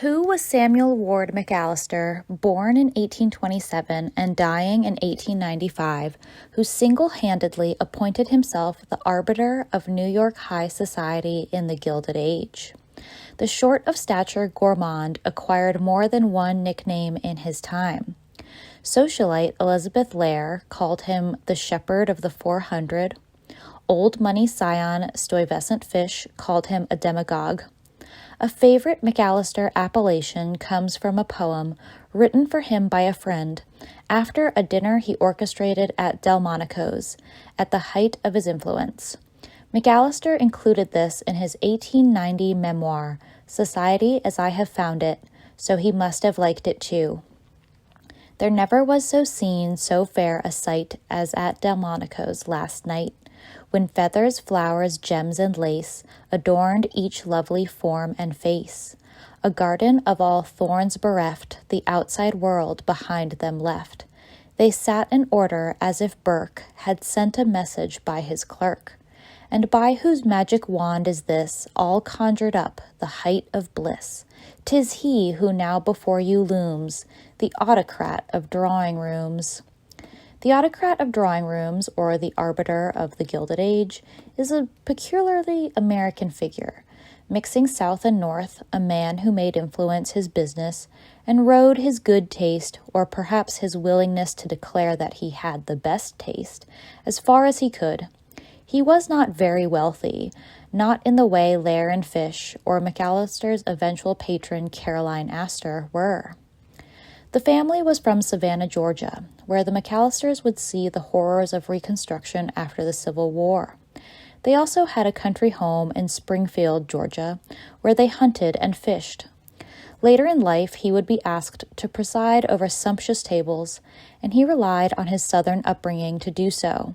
Who was Samuel Ward McAllister, born in 1827 and dying in 1895, who single-handedly appointed himself the arbiter of New York high society in the Gilded Age? The short-of-stature gourmand acquired more than one nickname in his time. Socialite Elizabeth Lair called him the Shepherd of the 400. Old money scion Stuyvesant Fish called him a demagogue. A favorite McAllister appellation comes from a poem written for him by a friend after a dinner he orchestrated at Delmonico's at the height of his influence. McAllister included this in his 1890 memoir, Society as I Have Found It, so he must have liked it too. There never was so seen so fair a sight as at Delmonico's last night, when feathers, flowers, gems, and lace adorned each lovely form and face. A garden of all thorns bereft, the outside world behind them left. They sat in order as if Burke had sent a message by his clerk. And by whose magic wand is this, all conjured up, the height of bliss? 'Tis he who now before you looms, the Autocrat of drawing rooms. The Autocrat of drawing rooms, or the Arbiter of the Gilded Age, is a peculiarly American figure, mixing South and North, a man who made influence his business and rode his good taste, or perhaps his willingness to declare that he had the best taste, as far as he could. He was not very wealthy, not in the way Lair and Fish, or McAllister's eventual patron Caroline Astor, were. The family was from Savannah, Georgia, where the McAllisters would see the horrors of Reconstruction after the Civil War. They also had a country home in Springfield, Georgia, where they hunted and fished. Later in life, he would be asked to preside over sumptuous tables, and he relied on his Southern upbringing to do so.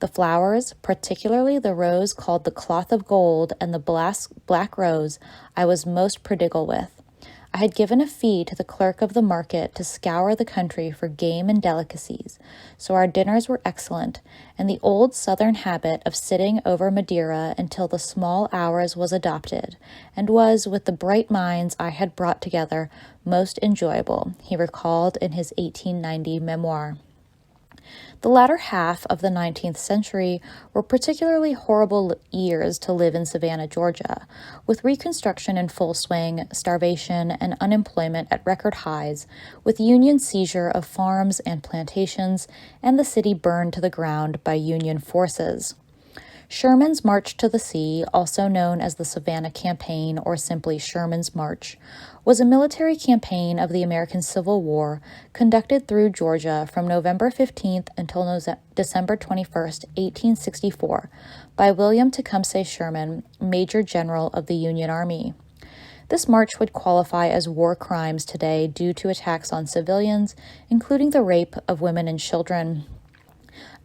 The flowers, particularly the rose called the cloth of gold and the black rose, I was most prodigal with. I had given a fee to the clerk of the market to scour the country for game and delicacies, so our dinners were excellent, and the old Southern habit of sitting over madeira until the small hours was adopted, and was, with the bright minds I had brought together, most enjoyable, he recalled in his 1890 memoir. The latter half of the 19th century were particularly horrible years to live in Savannah, Georgia, with Reconstruction in full swing, starvation, and unemployment at record highs, with Union seizure of farms and plantations, and the city burned to the ground by Union forces. Sherman's March to the Sea, also known as the Savannah Campaign or simply Sherman's March, was a military campaign of the American Civil War conducted through Georgia from November 15th until December 21st, 1864, by William Tecumseh Sherman, Major General of the Union Army. This march would qualify as war crimes today due to attacks on civilians, including the rape of women and children.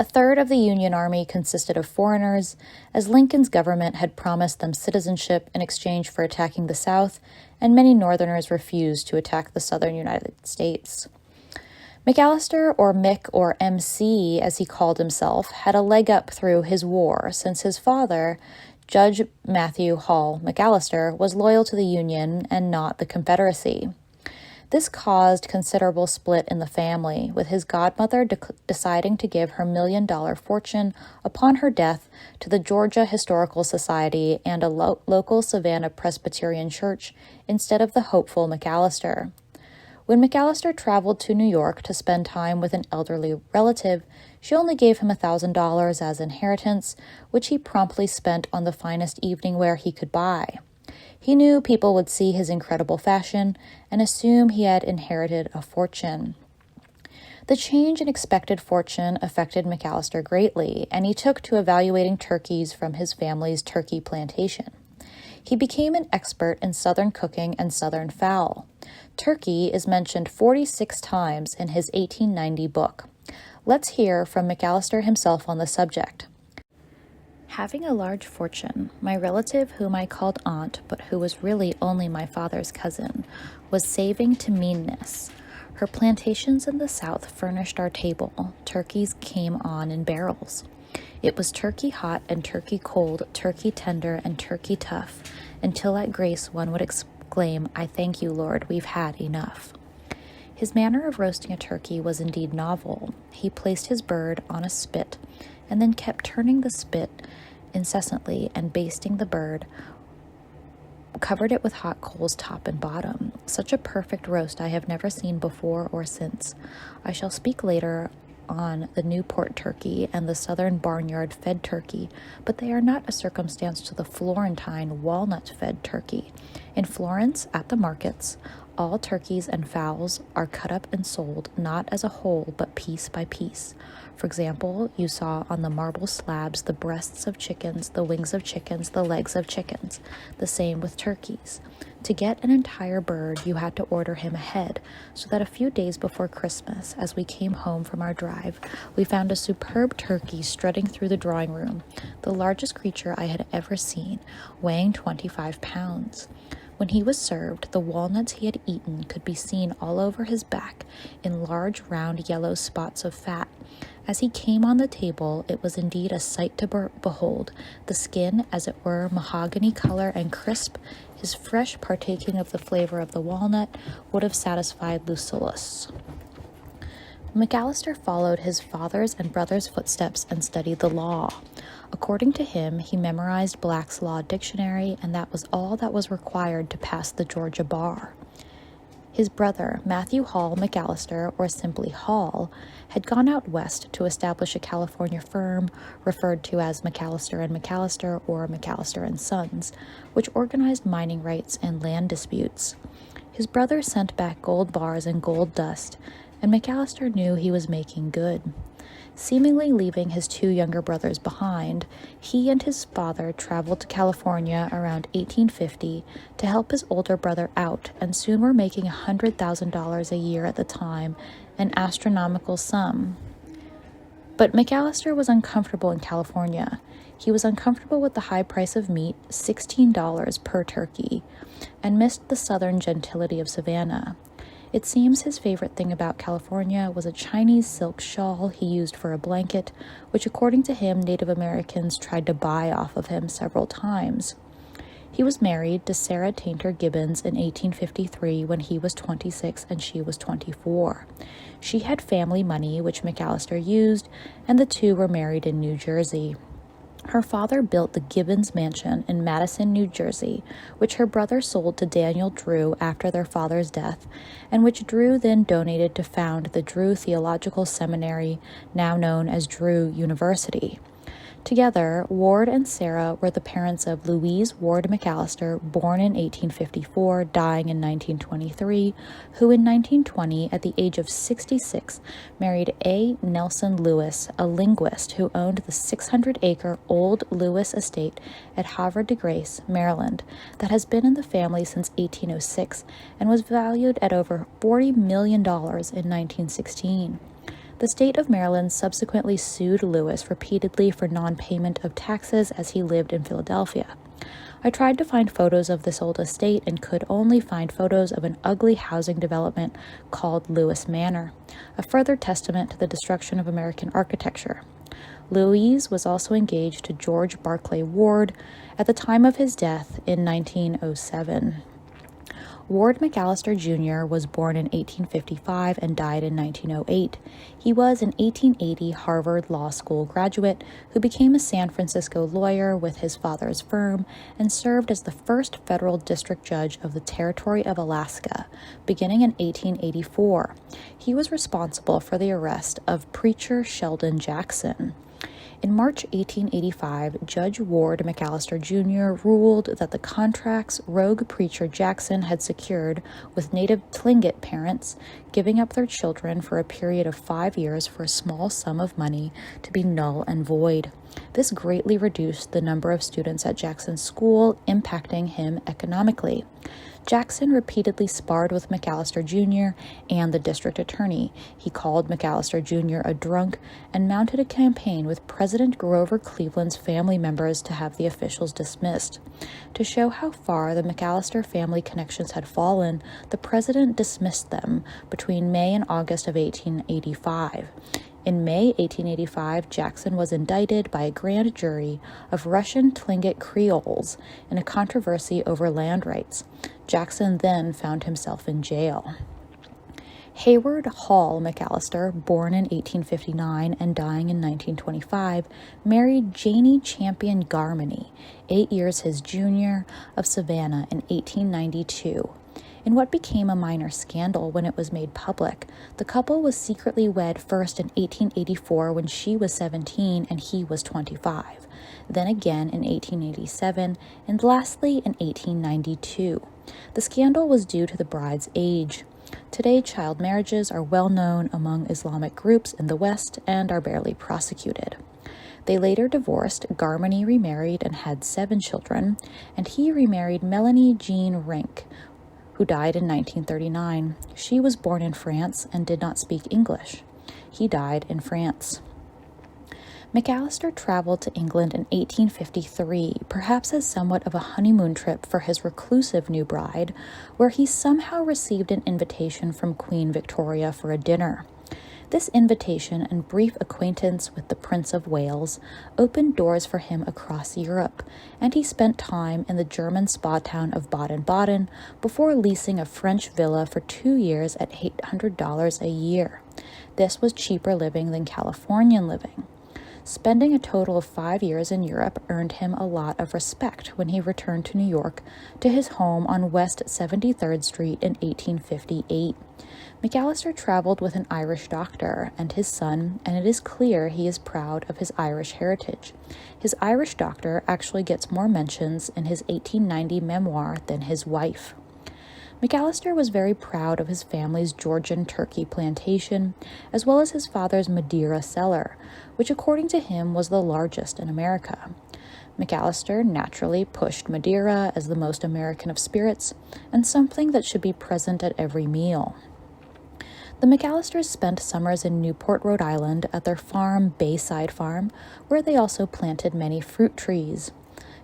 A third of the Union Army consisted of foreigners, as Lincoln's government had promised them citizenship in exchange for attacking the South, and many Northerners refused to attack the Southern United States. McAllister, or Mick, or MC, as he called himself, had a leg up through his war, since his father, Judge Matthew Hall McAllister, was loyal to the Union and not the Confederacy. This caused considerable split in the family, with his godmother deciding to give her $1 million fortune upon her death to the Georgia Historical Society and a local Savannah Presbyterian church instead of the hopeful McAllister. When McAllister traveled to New York to spend time with an elderly relative, she only gave him $1,000 as inheritance, which he promptly spent on the finest evening wear he could buy. He knew people would see his incredible fashion and assume he had inherited a fortune. The change in expected fortune affected McAllister greatly, and he took to evaluating turkeys from his family's turkey plantation. He became an expert in Southern cooking and Southern fowl. Turkey is mentioned 46 times in his 1890 book. Let's hear from McAllister himself on the subject. Having a large fortune, my relative, whom I called aunt, but who was really only my father's cousin, was saving to meanness. Her plantations in the South furnished our table. Turkeys came on in barrels. It was turkey hot and turkey cold, turkey tender and turkey tough, until at grace one would exclaim, exclaim, "I thank you, Lord, we've had enough." His manner of roasting a turkey was indeed novel. He placed his bird on a spit and then kept turning the spit incessantly and basting the bird, covered it with hot coals top and bottom. Such a perfect roast I have never seen before or since. I shall speak later on the Newport turkey and the southern barnyard fed turkey, but they are not a circumstance to the Florentine walnut fed turkey. In Florence, at the markets, all turkeys and fowls are cut up and sold, not as a whole, but piece by piece. For example, you saw on the marble slabs the breasts of chickens, the wings of chickens, the legs of chickens. The same with turkeys. To get an entire bird, you had to order him ahead, so that a few days before Christmas, as we came home from our drive, we found a superb turkey strutting through the drawing room, the largest creature I had ever seen, weighing 25 pounds. When he was served, the walnuts he had eaten could be seen all over his back in large round yellow spots of fat. As he came on the table, it was indeed a sight to behold, the skin, as it were, mahogany color and crisp. His fresh partaking of the flavor of the walnut would have satisfied Lucullus. McAllister followed his father's and brother's footsteps and studied the law. According to him, he memorized Black's Law Dictionary, and that was all that was required to pass the Georgia bar. His brother, Matthew Hall McAllister, or simply Hall, had gone out west to establish a California firm referred to as McAllister and McAllister or McAllister and Sons, which organized mining rights and land disputes. His brother sent back gold bars and gold dust, and McAllister knew he was making good. Seemingly leaving his two younger brothers behind, he and his father traveled to California around 1850 to help his older brother out, and soon were making $100,000 a year at the time, an astronomical sum. But McAllister was uncomfortable in California. He was uncomfortable with the high price of meat, $16 per turkey, and missed the southern gentility of Savannah. It seems his favorite thing about California was a Chinese silk shawl he used for a blanket, which according to him Native Americans tried to buy off of him several times. He was married to Sarah Tainter Gibbons in 1853 when he was 26 and she was 24. She had family money, which McAllister used, and the two were married in New Jersey. Her father built the Gibbons Mansion in Madison, New Jersey, which her brother sold to Daniel Drew after their father's death, and which Drew then donated to found the Drew Theological Seminary, now known as Drew University. Together, Ward and Sarah were the parents of Louise Ward McAllister, born in 1854, dying in 1923, who in 1920, at the age of 66, married A. Nelson Lewis, a linguist who owned the 600-acre Old Lewis estate at Havre de Grace, Maryland, that has been in the family since 1806 and was valued at over $40 million in 1916. The state of Maryland subsequently sued Lewis repeatedly for non-payment of taxes as he lived in Philadelphia. I tried to find photos of this old estate and could only find photos of an ugly housing development called Lewis Manor, a further testament to the destruction of American architecture. Louise was also engaged to George Barclay Ward at the time of his death in 1907. Ward McAllister Jr. was born in 1855 and died in 1908. He was an 1880 Harvard Law School graduate who became a San Francisco lawyer with his father's firm and served as the first federal district judge of the Territory of Alaska, beginning in 1884. He was responsible for the arrest of preacher Sheldon Jackson. In March 1885, Judge Ward McAllister Jr. ruled that the contracts rogue preacher Jackson had secured with native Tlingit parents, giving up their children for a period of 5 years for a small sum of money, to be null and void. This greatly reduced the number of students at Jackson's school, impacting him economically. Jackson repeatedly sparred with McAllister Jr. and the district attorney. He called McAllister Jr. a drunk and mounted a campaign with President Grover Cleveland's family members to have the officials dismissed. To show how far the McAllister family connections had fallen, the president dismissed them between May and August of 1885. In May 1885, Jackson was indicted by a grand jury of Russian Tlingit Creoles in a controversy over land rights. Jackson then found himself in jail. Hayward Hall McAllister, born in 1859 and dying in 1925, married Janie Champion Garmany, 8 years his junior, of Savannah in 1892. In what became a minor scandal when it was made public, the couple was secretly wed first in 1884 when she was 17 and he was 25, then again in 1887, and lastly in 1892. The scandal was due to the bride's age. Today, child marriages are well known among Islamic groups in the West and are barely prosecuted. They later divorced, Garmany remarried and had 7 children, and he remarried Melanie Jean Rink, who died in 1939. She was born in France and did not speak English. He died in France. McAllister traveled to England in 1853, perhaps as somewhat of a honeymoon trip for his reclusive new bride, where he somehow received an invitation from Queen Victoria for a dinner. This invitation and brief acquaintance with the Prince of Wales opened doors for him across Europe, and he spent time in the German spa town of Baden-Baden before leasing a French villa for 2 years at $800 a year. This was cheaper living than Californian living. Spending a total of 5 years in Europe earned him a lot of respect when he returned to New York to his home on West 73rd Street in 1858. McAllister traveled with an Irish doctor and his son, and it is clear he is proud of his Irish heritage. His Irish doctor actually gets more mentions in his 1890 memoir than his wife. McAllister was very proud of his family's Georgian turkey plantation, as well as his father's madeira cellar, which according to him was the largest in America. McAllister naturally pushed madeira as the most American of spirits, and something that should be present at every meal. The McAllisters spent summers in Newport, Rhode Island, at their farm, Bayside Farm, where they also planted many fruit trees.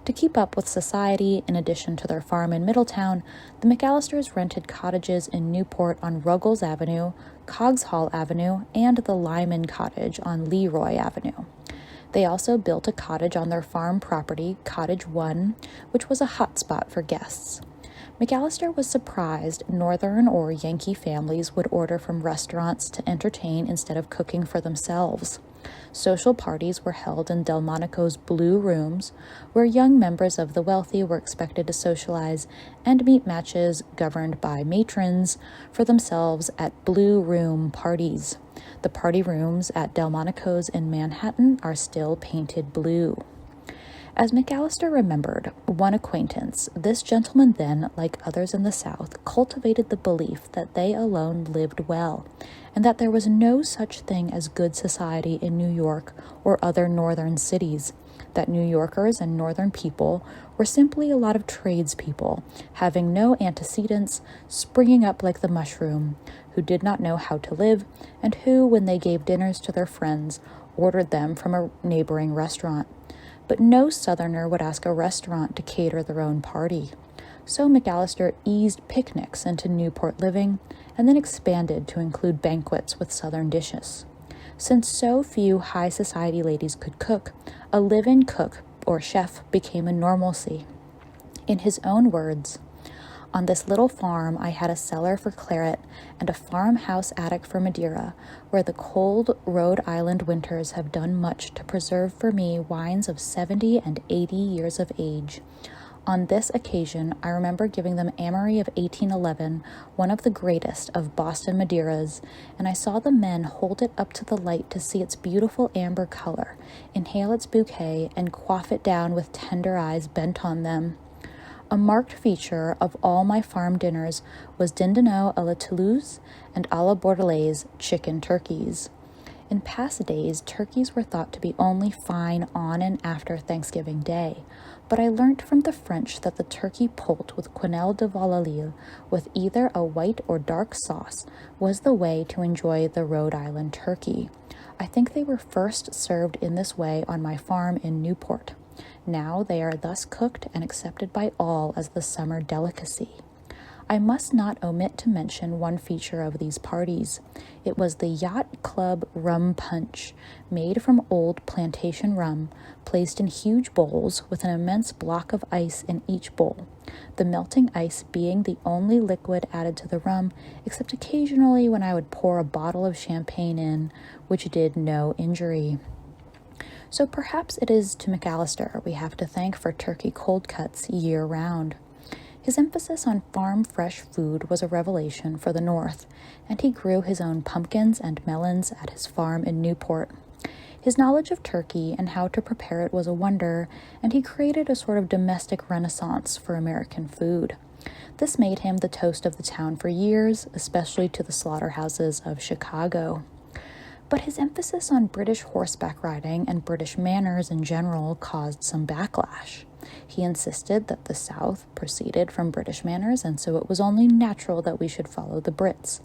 To keep up with society, in addition to their farm in Middletown, the McAllisters rented cottages in Newport on Ruggles Avenue, Cogg's Hall Avenue, and the Lyman Cottage on Leroy Avenue. They also built a cottage on their farm property, Cottage 1, which was a hot spot for guests. McAllister was surprised Northern or Yankee families would order from restaurants to entertain instead of cooking for themselves. Social parties were held in Delmonico's Blue Rooms, where young members of the wealthy were expected to socialize and meet matches governed by matrons for themselves at Blue Room parties. The party rooms at Delmonico's in Manhattan are still painted blue. As McAllister remembered, one acquaintance, this gentleman then, like others in the South, cultivated the belief that they alone lived well, and that there was no such thing as good society in New York or other northern cities, that New Yorkers and northern people were simply a lot of tradespeople, having no antecedents, springing up like the mushroom, who did not know how to live, and who, when they gave dinners to their friends, ordered them from a neighboring restaurant. But no Southerner would ask a restaurant to cater their own party. So McAllister eased picnics into Newport living and then expanded to include banquets with Southern dishes. Since so few high society ladies could cook, a live-in cook or chef became a normalcy. In his own words, "On this little farm I had a cellar for claret and a farmhouse attic for madeira, where the cold Rhode Island winters have done much to preserve for me wines of 70 and 80 years of age. On this occasion, I remember giving them Amory of 1811, one of the greatest of Boston Madeiras, and I saw the men hold it up to the light to see its beautiful amber color, inhale its bouquet, and quaff it down with tender eyes bent on them. A marked feature of all my farm dinners was dindonneau à la Toulouse and à la Bordelaise chicken turkeys. In past days, turkeys were thought to be only fine on and after Thanksgiving Day, but I learnt from the French that the turkey poult with quenelle de Vaudeville, with either a white or dark sauce, was the way to enjoy the Rhode Island turkey. I think they were first served in this way on my farm in Newport. Now they are thus cooked and accepted by all as the summer delicacy. I must not omit to mention one feature of these parties. It was the Yacht Club rum punch, made from old plantation rum, placed in huge bowls with an immense block of ice in each bowl, the melting ice being the only liquid added to the rum, except occasionally when I would pour a bottle of champagne in, which did no injury. So perhaps it is to McAllister we have to thank for turkey cold cuts year-round. His emphasis on farm-fresh food was a revelation for the North, and he grew his own pumpkins and melons at his farm in Newport. His knowledge of turkey and how to prepare it was a wonder, and he created a sort of domestic renaissance for American food. This made him the toast of the town for years, especially to the slaughterhouses of Chicago. But his emphasis on British horseback riding and British manners in general caused some backlash. He insisted that the South proceeded from British manners, and so it was only natural that we should follow the Brits.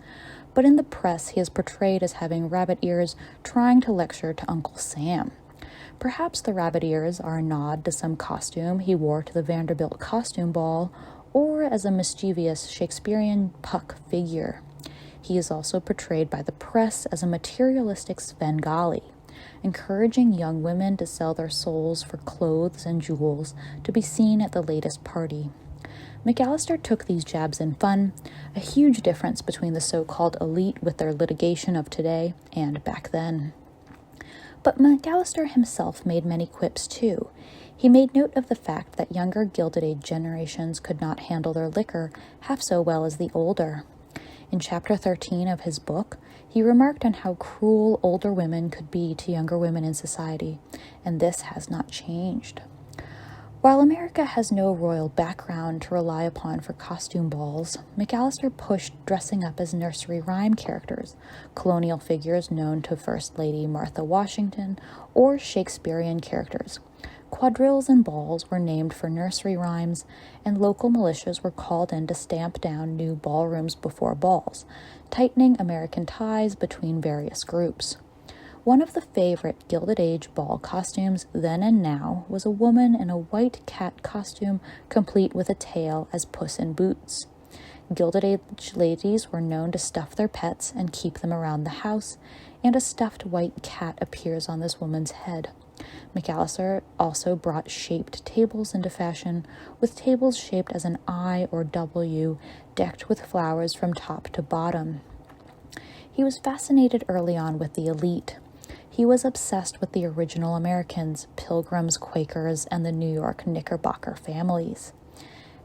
But in the press, he is portrayed as having rabbit ears trying to lecture to Uncle Sam. Perhaps the rabbit ears are a nod to some costume he wore to the Vanderbilt costume ball, or as a mischievous Shakespearean Puck figure. He is also portrayed by the press as a materialistic Svengali, encouraging young women to sell their souls for clothes and jewels to be seen at the latest party. McAllister took these jabs in fun, a huge difference between the so-called elite with their litigation of today and back then. But McAllister himself made many quips too. He made note of the fact that younger Gilded Age generations could not handle their liquor half so well as the older. In chapter 13 of his book, he remarked on how cruel older women could be to younger women in society, and this has not changed. While America has no royal background to rely upon for costume balls, McAllister pushed dressing up as nursery rhyme characters, colonial figures known to First Lady Martha Washington, or Shakespearean characters. Quadrilles and balls were named for nursery rhymes, and local militias were called in to stamp down new ballrooms before balls, tightening American ties between various groups. One of the favorite Gilded Age ball costumes then and now was a woman in a white cat costume complete with a tail as Puss in Boots. Gilded Age ladies were known to stuff their pets and keep them around the house, and a stuffed white cat appears on this woman's head. McAllister also brought shaped tables into fashion, with tables shaped as an I or W, decked with flowers from top to bottom. He was fascinated early on with the elite. He was obsessed with the original Americans, Pilgrims, Quakers, and the New York Knickerbocker families.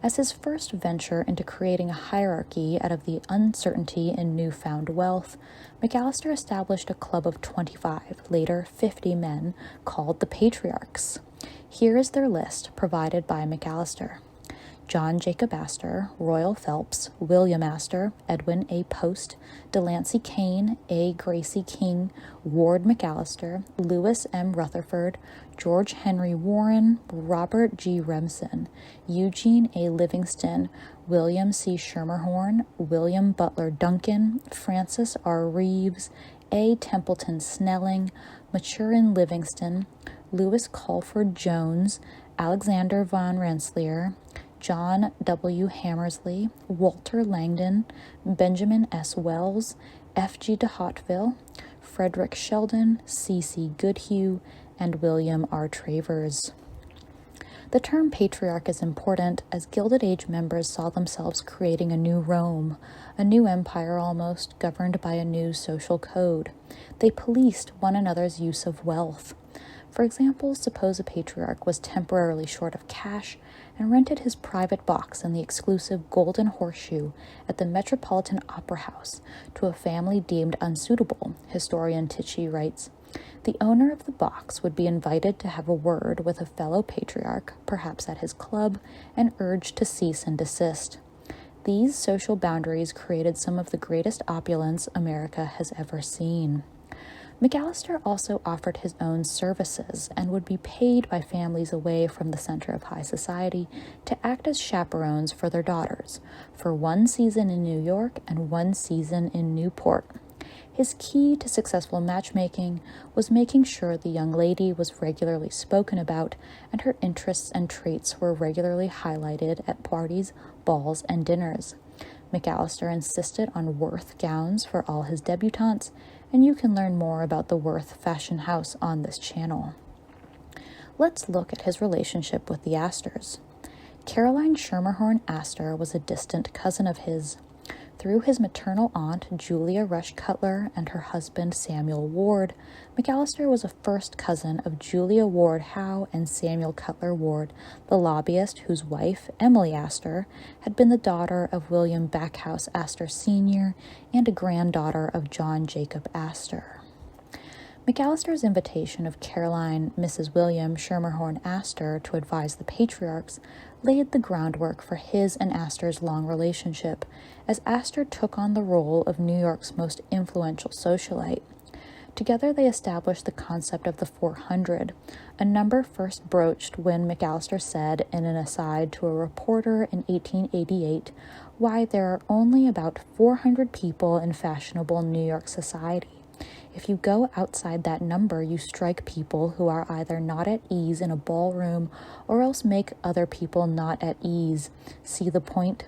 As his first venture into creating a hierarchy out of the uncertainty in newfound wealth, McAllister established a club of 25, later 50 men, called the Patriarchs. Here is their list, provided by McAllister. John Jacob Astor, Royal Phelps, William Astor, Edwin A. Post, Delancey Kane, A. Gracie King, Ward McAllister, Lewis M. Rutherford, George Henry Warren, Robert G. Remsen, Eugene A. Livingston, William C. Schermerhorn, William Butler Duncan, Francis R. Reeves, A. Templeton Snelling, Maturin Livingston, Lewis Colford Jones, Alexander von Rensselaer, John W. Hammersley, Walter Langdon, Benjamin S. Wells, F. G. de Hauteville, Frederick Sheldon, C. C. Goodhue, and William R. Travers. The term patriarch is important as Gilded Age members saw themselves creating a new Rome, a new empire almost, governed by a new social code. They policed one another's use of wealth. For example, suppose a patriarch was temporarily short of cash and rented his private box in the exclusive Golden Horseshoe at the Metropolitan Opera House to a family deemed unsuitable, historian Tichy writes. The owner of the box would be invited to have a word with a fellow patriarch, perhaps at his club, and urged to cease and desist. These social boundaries created some of the greatest opulence America has ever seen. McAllister also offered his own services and would be paid by families away from the center of high society to act as chaperones for their daughters, for one season in New York and one season in Newport. His key to successful matchmaking was making sure the young lady was regularly spoken about and her interests and traits were regularly highlighted at parties, balls, and dinners. McAllister insisted on Worth gowns for all his debutantes, and you can learn more about the Worth fashion house on this channel. Let's look at his relationship with the Astors. Caroline Schermerhorn Astor was a distant cousin of his. Through his maternal aunt, Julia Rush Cutler, and her husband, Samuel Ward, McAllister was a first cousin of Julia Ward Howe and Samuel Cutler Ward, the lobbyist whose wife, Emily Astor, had been the daughter of William Backhouse Astor Sr. and a granddaughter of John Jacob Astor. McAllister's invitation of Caroline, Mrs. William Schermerhorn Astor, to advise the patriarchs laid the groundwork for his and Astor's long relationship, as Astor took on the role of New York's most influential socialite. Together they established the concept of the 400, a number first broached when McAllister said in an aside to a reporter in 1888, "Why, there are only about 400 people in fashionable New York society. If you go outside that number, you strike people who are either not at ease in a ballroom or else make other people not at ease. See the point?"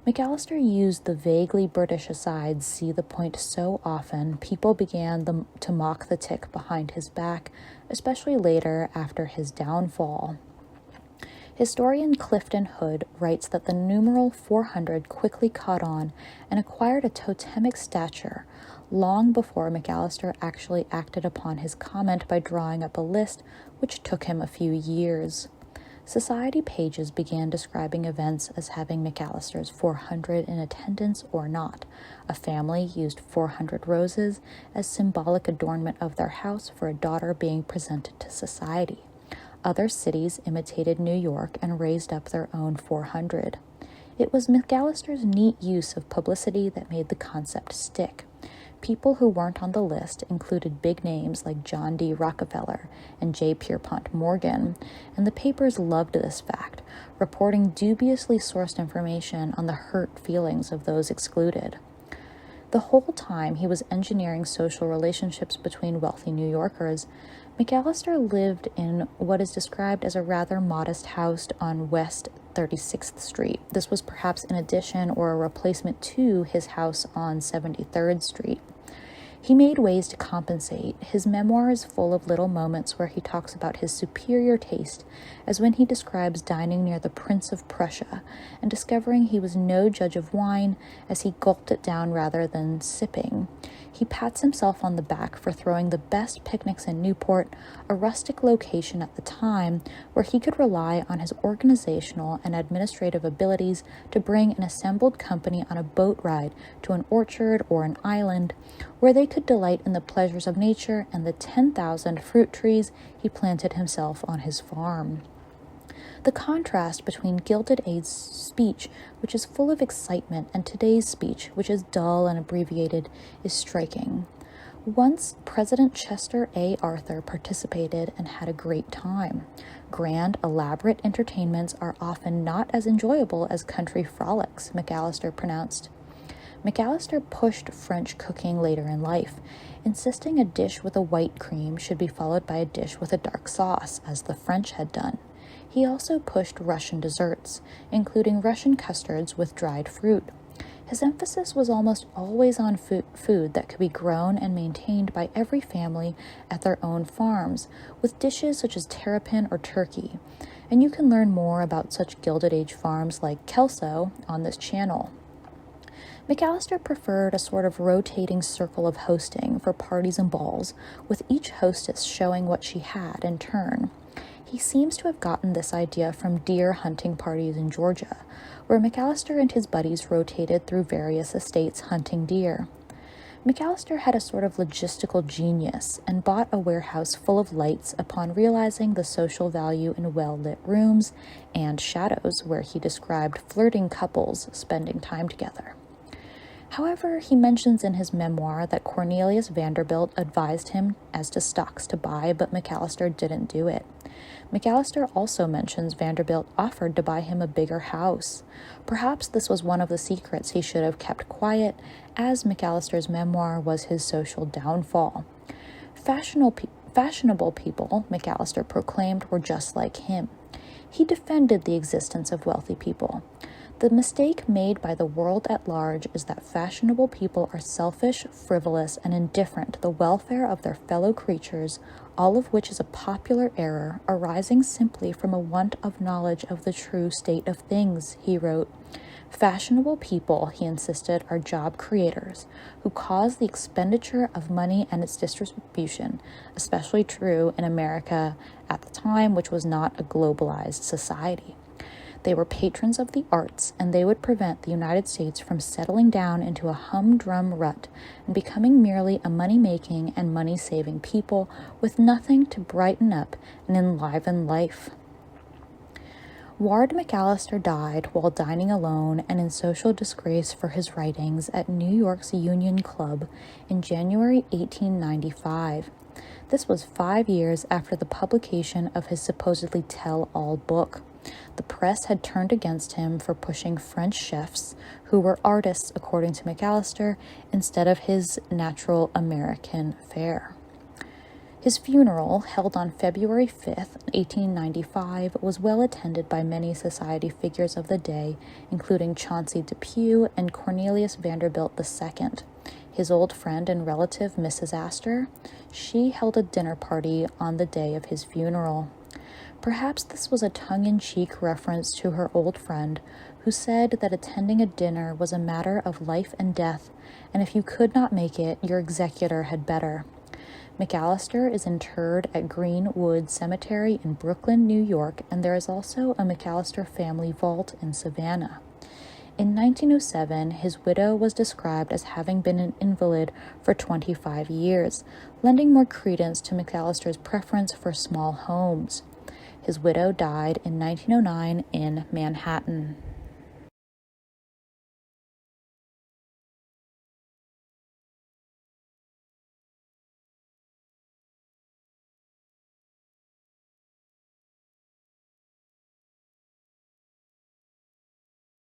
McAllister used the vaguely British asides, "see the point," so often, people began to mock the tick behind his back, especially later after his downfall. Historian Clifton Hood writes that the numeral 400 quickly caught on and acquired a totemic stature long before McAllister actually acted upon his comment by drawing up a list, which took him a few years. Society pages began describing events as having McAllister's 400 in attendance or not. A family used 400 roses as symbolic adornment of their house for a daughter being presented to society. Other cities imitated New York and raised up their own 400. It was McAllister's neat use of publicity that made the concept stick. People who weren't on the list included big names like John D. Rockefeller and J. Pierpont Morgan, and the papers loved this fact, reporting dubiously sourced information on the hurt feelings of those excluded. The whole time he was engineering social relationships between wealthy New Yorkers, McAllister lived in what is described as a rather modest house on West 36th Street. This was perhaps an addition or a replacement to his house on 73rd Street. He made ways to compensate. His memoir is full of little moments where he talks about his superior taste, as when he describes dining near the Prince of Prussia and discovering he was no judge of wine as he gulped it down rather than sipping. He pats himself on the back for throwing the best picnics in Newport, a rustic location at the time where he could rely on his organizational and administrative abilities to bring an assembled company on a boat ride to an orchard or an island where they could delight in the pleasures of nature and the 10,000 fruit trees he planted himself on his farm. The contrast between Gilded Age's speech, which is full of excitement, and today's speech, which is dull and abbreviated, is striking. Once, President Chester A. Arthur participated and had a great time. Grand, elaborate entertainments are often not as enjoyable as country frolics, McAllister pronounced. McAllister pushed French cooking later in life, insisting a dish with a white cream should be followed by a dish with a dark sauce, as the French had done. He also pushed Russian desserts, including Russian custards with dried fruit. His emphasis was almost always on food that could be grown and maintained by every family at their own farms, with dishes such as terrapin or turkey. And you can learn more about such Gilded Age farms like Kelso on this channel. McAllister preferred a sort of rotating circle of hosting for parties and balls, with each hostess showing what she had in turn. He seems to have gotten this idea from deer hunting parties in Georgia, where McAllister and his buddies rotated through various estates hunting deer. McAllister had a sort of logistical genius and bought a warehouse full of lights upon realizing the social value in well-lit rooms and shadows, where he described flirting couples spending time together. However, he mentions in his memoir that Cornelius Vanderbilt advised him as to stocks to buy, but McAllister didn't do it. McAllister also mentions Vanderbilt offered to buy him a bigger house. Perhaps this was one of the secrets he should have kept quiet, as McAllister's memoir was his social downfall. Fashionable people, McAllister proclaimed, were just like him. He defended the existence of wealthy people. The mistake made by the world at large is that fashionable people are selfish, frivolous, and indifferent to the welfare of their fellow creatures, all of which is a popular error arising simply from a want of knowledge of the true state of things, he wrote. Fashionable people, he insisted, are job creators who cause the expenditure of money and its distribution, especially true in America at the time, which was not a globalized society. They were patrons of the arts, and they would prevent the United States from settling down into a humdrum rut and becoming merely a money-making and money-saving people with nothing to brighten up and enliven life. Ward McAllister died while dining alone and in social disgrace for his writings at New York's Union Club in January 1895. This was 5 years after the publication of his supposedly tell-all book. The press had turned against him for pushing French chefs, who were artists according to McAllister, instead of his natural American fare. His funeral, held on February 5th, 1895, was well attended by many society figures of the day, including Chauncey Depew and Cornelius Vanderbilt II. His old friend and relative, Mrs. Astor, she held a dinner party on the day of his funeral. Perhaps this was a tongue-in-cheek reference to her old friend, who said that attending a dinner was a matter of life and death, and if you could not make it, your executor had better. McAllister is interred at Greenwood Cemetery in Brooklyn, New York, and there is also a McAllister family vault in Savannah. In 1907, his widow was described as having been an invalid for 25 years, lending more credence to McAllister's preference for small homes. His widow died in 1909 in Manhattan.